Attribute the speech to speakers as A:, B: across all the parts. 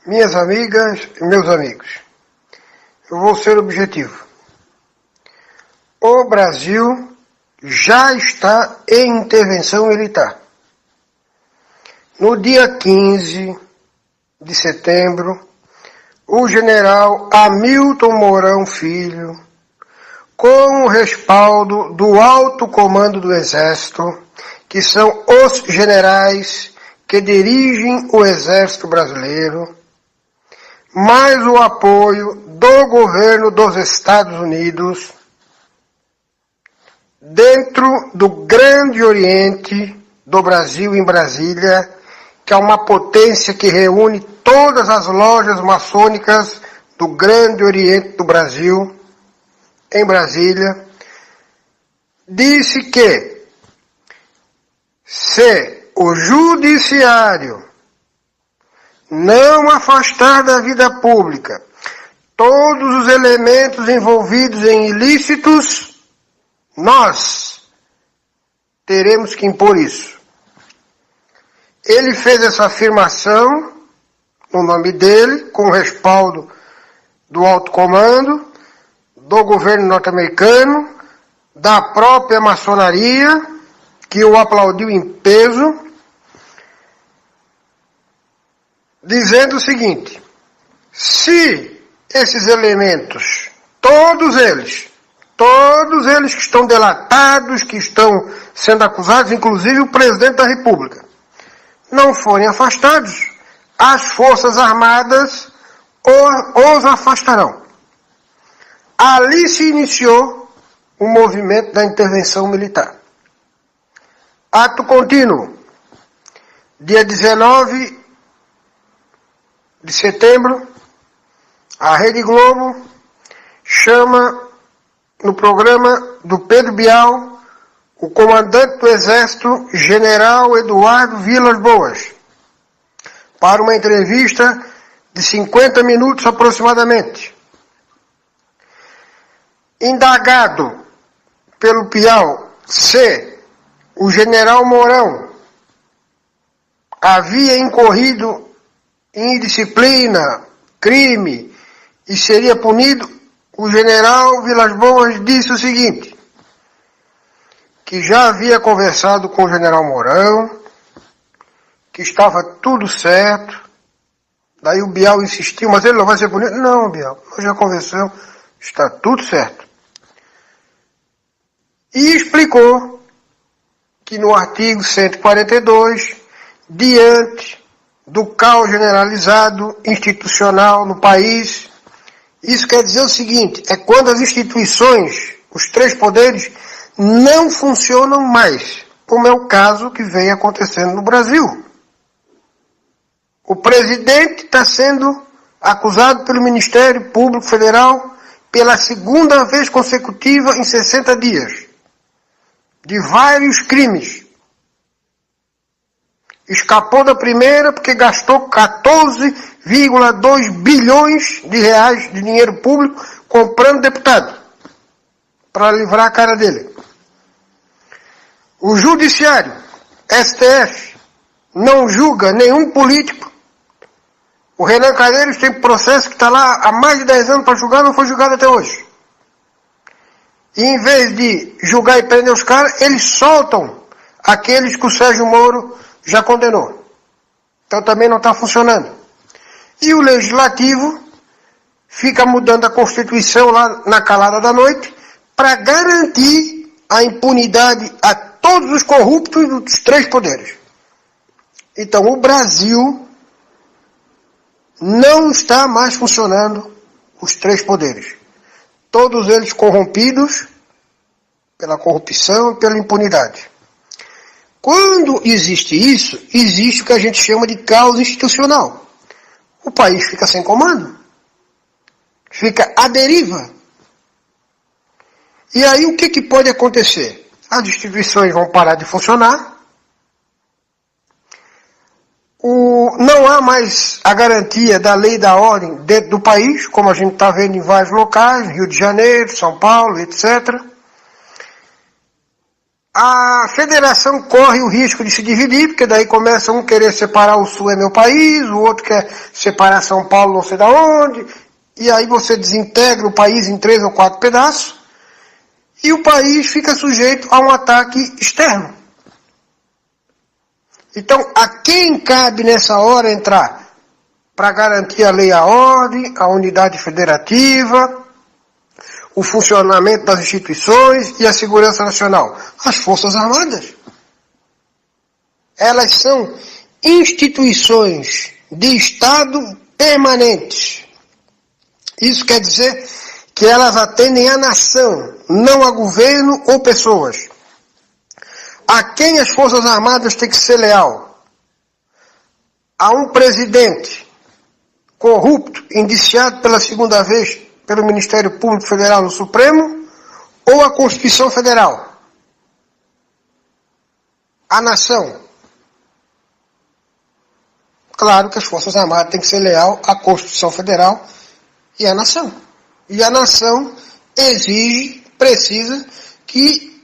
A: Minhas amigas e meus amigos, eu vou ser objetivo. O Brasil já está em intervenção militar. No dia 15 de setembro, o general Hamilton Mourão Filho, com o respaldo do alto comando do Exército, que são os generais que dirigem o Exército Brasileiro, mais o apoio do governo dos Estados Unidos, dentro do Grande Oriente do Brasil, em Brasília, que é uma potência que reúne todas as lojas maçônicas do Grande Oriente do Brasil, em Brasília, disse que se o judiciário não afastar da vida pública todos os elementos envolvidos em ilícitos, nós teremos que impor isso. Ele fez essa afirmação no nome dele, com o respaldo do alto comando, do governo norte-americano, da própria maçonaria, que o aplaudiu em peso, dizendo o seguinte: se esses elementos, todos eles que estão delatados, que estão sendo acusados, inclusive o presidente da República, não forem afastados, as Forças Armadas os afastarão. Ali se iniciou o movimento da intervenção militar. Ato contínuo, dia 19 de setembro, a Rede Globo chama no programa do Pedro Bial o comandante do Exército, General Eduardo Vilas Boas, para uma entrevista de 50 minutos aproximadamente. Indagado pelo Bial se o general Mourão havia incorrido em indisciplina, crime, e seria punido, o general Vilas Boas disse o seguinte: que já havia conversado com o general Mourão, que estava tudo certo. Daí o Bial insistiu: mas ele não vai ser punido? Não, Bial, nós já conversamos, está tudo certo. E explicou que no artigo 142, diante do caos generalizado institucional no país, isso quer dizer o seguinte: é quando as instituições, os três poderes, não funcionam mais, como é o caso que vem acontecendo no Brasil. O presidente está sendo acusado pelo Ministério Público Federal pela segunda vez consecutiva em 60 dias, de vários crimes. Escapou da primeira porque gastou 14,2 bilhões de reais de dinheiro público comprando deputado, para livrar a cara dele. O Judiciário, STF, não julga nenhum político. O Renan Calheiros tem processo que está lá há mais de 10 anos para julgar, não foi julgado até hoje. E em vez de julgar e prender os caras, eles soltam aqueles que o Sérgio Moro já condenou. Então também não está funcionando. E o Legislativo fica mudando a Constituição lá na calada da noite para garantir a impunidade a todos os corruptos dos três poderes. Então o Brasil não está mais funcionando os três poderes. Todos eles corrompidos pela corrupção e pela impunidade. Quando existe isso, existe o que a gente chama de caos institucional. O país fica sem comando. Fica à deriva. E aí o que pode acontecer? As instituições vão parar de funcionar. Não há mais a garantia da lei e da ordem dentro do país, como a gente está vendo em vários locais, Rio de Janeiro, São Paulo, etc. A federação corre o risco de se dividir, porque daí começa um querer separar o Sul é meu país, o outro quer separar São Paulo não sei da onde, e aí você desintegra o país em 3 ou 4 pedaços, e o país fica sujeito a um ataque externo. Então, a quem cabe nessa hora entrar? Para garantir a lei e a ordem, a unidade federativa, o funcionamento das instituições e a segurança nacional. As Forças Armadas. Elas são instituições de Estado permanentes. Isso quer dizer que elas atendem à nação, não a governo ou pessoas. A quem as Forças Armadas têm que ser leal? A um presidente corrupto, indiciado pela segunda vez pelo Ministério Público Federal no Supremo, ou a Constituição Federal? A nação. Claro que as Forças Armadas têm que ser leal à Constituição Federal e à nação. E a nação exige, precisa que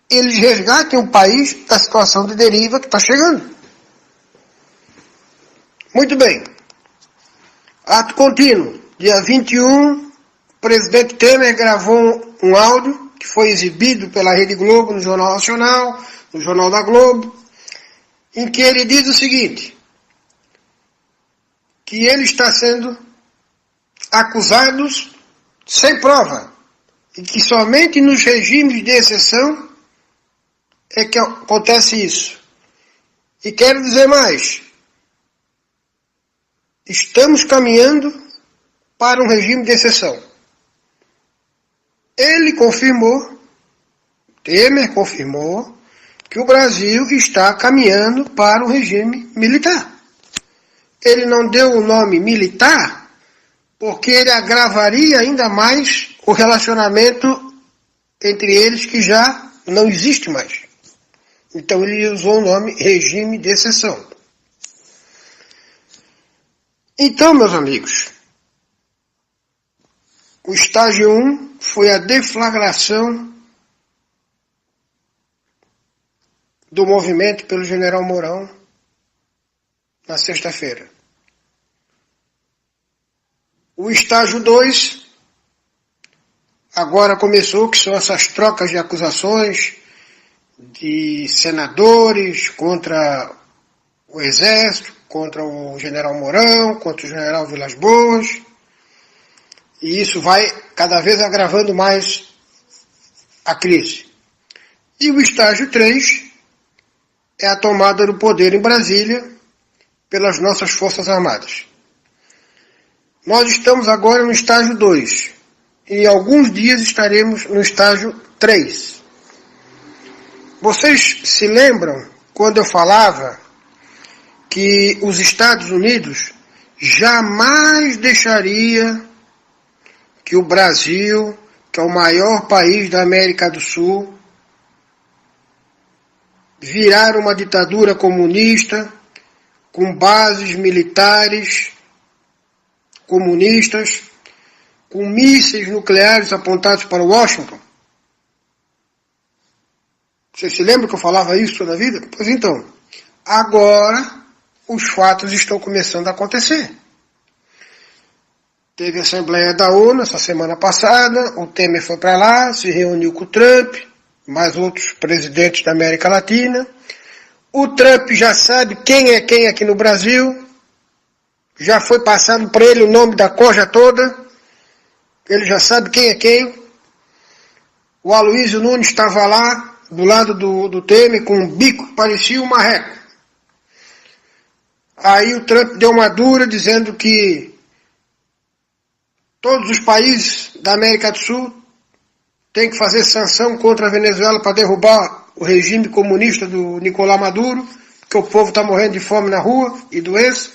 A: eles resgatem o país da situação de deriva que está chegando. Muito bem. Ato contínuo. Dia 21, o presidente Temer gravou um áudio que foi exibido pela Rede Globo no Jornal Nacional, no Jornal da Globo, em que ele diz o seguinte, que ele está sendo acusado sem prova, e que somente nos regimes de exceção é que acontece isso. E quero dizer mais, estamos caminhando para um regime de exceção. Ele confirmou, Temer confirmou, que o Brasil está caminhando para um regime militar. Ele não deu o nome militar porque ele agravaria ainda mais o relacionamento entre eles que já não existe mais. Então ele usou o nome regime de exceção. Então, meus amigos, o estágio 1 foi a deflagração do movimento pelo general Mourão na sexta-feira. O estágio 2 agora começou, que são essas trocas de acusações de senadores contra o Exército, contra o general Mourão, contra o general Vilas Boas, e isso vai cada vez agravando mais a crise. E o estágio 3 é a tomada do poder em Brasília pelas nossas Forças Armadas. Nós estamos agora no estágio 2, e em alguns dias estaremos no estágio 3. Vocês se lembram quando eu falava que os Estados Unidos jamais deixaria que o Brasil, que é o maior país da América do Sul, virar uma ditadura comunista com bases militares comunistas, com mísseis nucleares apontados para Washington? Você se lembra que eu falava isso toda a vida? Pois então, agora os fatos estão começando a acontecer. Teve a Assembleia da ONU essa semana passada, o Temer foi para lá, se reuniu com o Trump, mais outros presidentes da América Latina. O Trump já sabe quem é quem aqui no Brasil, já foi passado para ele o nome da corja toda, ele já sabe quem é quem. O Aloysio Nunes estava lá, do lado do Temer, com um bico que parecia um marreco. Aí o Trump deu uma dura, dizendo que todos os países da América do Sul têm que fazer sanção contra a Venezuela para derrubar o regime comunista do Nicolás Maduro, porque o povo está morrendo de fome na rua e doença,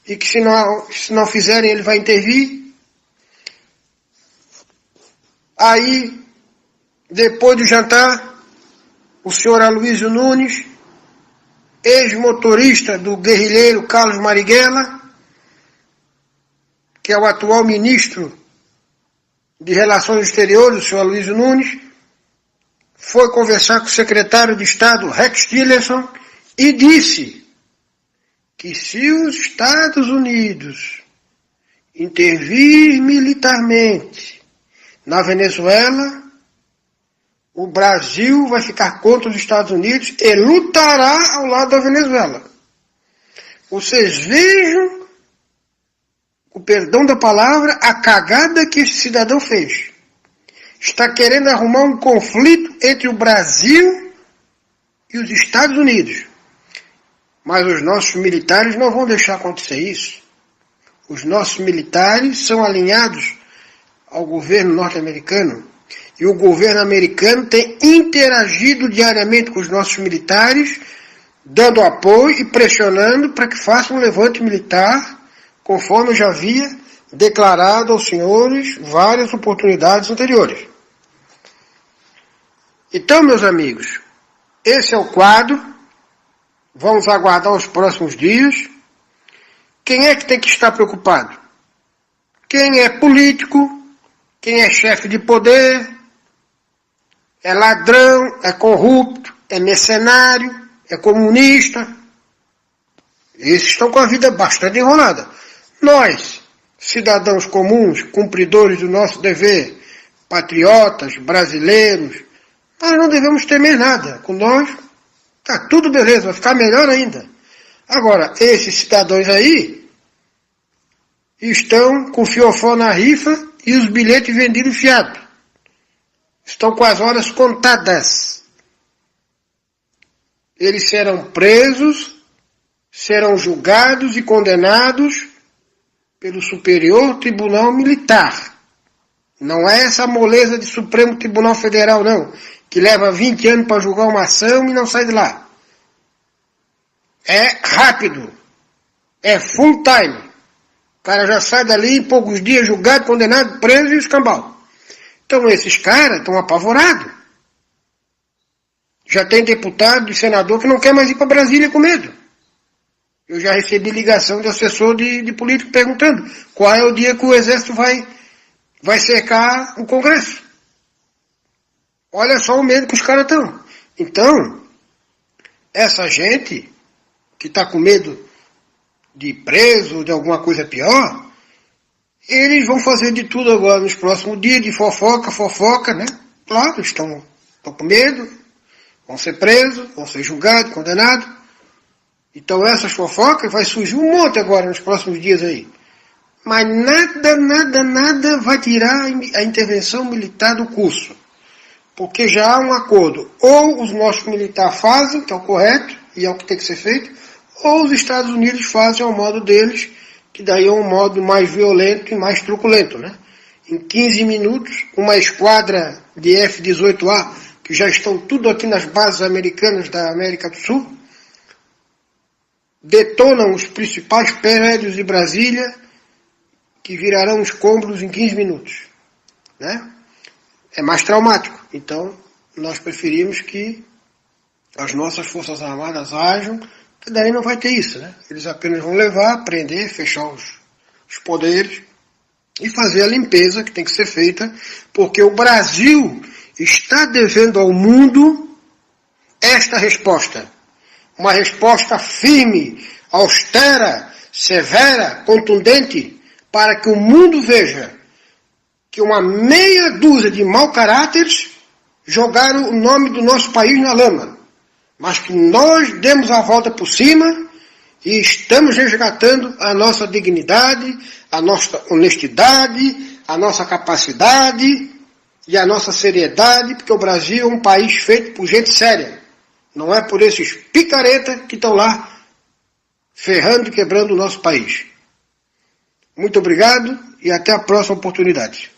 A: e que se não fizerem ele vai intervir. Aí, depois do jantar, o senhor Aloysio Nunes, ex-motorista do guerrilheiro Carlos Marighella, que é o atual ministro de Relações Exteriores, o senhor Aloysio Nunes, foi conversar com o secretário de Estado, Rex Tillerson, e disse que se os Estados Unidos intervir militarmente na Venezuela, o Brasil vai ficar contra os Estados Unidos e lutará ao lado da Venezuela. Vocês vejam, o perdão da palavra, a cagada que esse cidadão fez. Está querendo arrumar um conflito entre o Brasil e os Estados Unidos. Mas os nossos militares não vão deixar acontecer isso. Os nossos militares são alinhados ao governo norte-americano. E o governo americano tem interagido diariamente com os nossos militares, dando apoio e pressionando para que façam um levante militar, conforme eu já havia declarado aos senhores várias oportunidades anteriores. Então, meus amigos, esse é o quadro. Vamos aguardar os próximos dias. Quem é que tem que estar preocupado? Quem é político, quem é chefe de poder, é ladrão, é corrupto, é mercenário, é comunista. Esses estão com a vida bastante enrolada. Nós, cidadãos comuns, cumpridores do nosso dever, patriotas, brasileiros, nós não devemos temer nada. Com nós, tá tudo beleza, vai ficar melhor ainda. Agora, esses cidadãos aí estão com o fiofó na rifa e os bilhetes vendidos fiado. Estão com as horas contadas. Eles serão presos, serão julgados e condenados pelo Superior Tribunal Militar. Não é essa moleza de Supremo Tribunal Federal, não, que leva 20 anos para julgar uma ação e não sai de lá. É rápido. É full time. O cara já sai dali em poucos dias julgado, condenado, preso e escambau. Então esses caras estão apavorados. Já tem deputado e senador que não quer mais ir para Brasília com medo. Eu já recebi ligação de assessor de político perguntando qual é o dia que o Exército vai cercar o Congresso. Olha só o medo que os caras estão. Então, essa gente que está com medo de ir preso ou de alguma coisa pior, eles vão fazer de tudo agora nos próximos dias, de fofoca, né? Claro, estão com medo, vão ser presos, vão ser julgados, condenados. Então essas fofocas vai surgir um monte agora nos próximos dias aí. Mas nada vai tirar a intervenção militar do curso. Porque já há um acordo. Ou os nossos militares fazem, que é o correto, e é o que tem que ser feito, ou os Estados Unidos fazem ao modo deles, que daí é um modo mais violento e mais truculento, né? Em 15 minutos, uma esquadra de F-18A, que já estão tudo aqui nas bases americanas da América do Sul, detonam os principais prédios de Brasília, que virarão escombros em 15 minutos, né? É mais traumático. Então, nós preferimos que as nossas Forças Armadas ajam, que daí não vai ter isso, né? Eles apenas vão levar, prender, fechar os poderes e fazer a limpeza que tem que ser feita, porque o Brasil está devendo ao mundo esta resposta. Uma resposta firme, austera, severa, contundente, para que o mundo veja que uma meia dúzia de mau caráteres jogaram o nome do nosso país na lama. Mas que nós demos a volta por cima e estamos resgatando a nossa dignidade, a nossa honestidade, a nossa capacidade e a nossa seriedade, porque o Brasil é um país feito por gente séria. Não é por esses picaretas que estão lá ferrando e quebrando o nosso país. Muito obrigado e até a próxima oportunidade.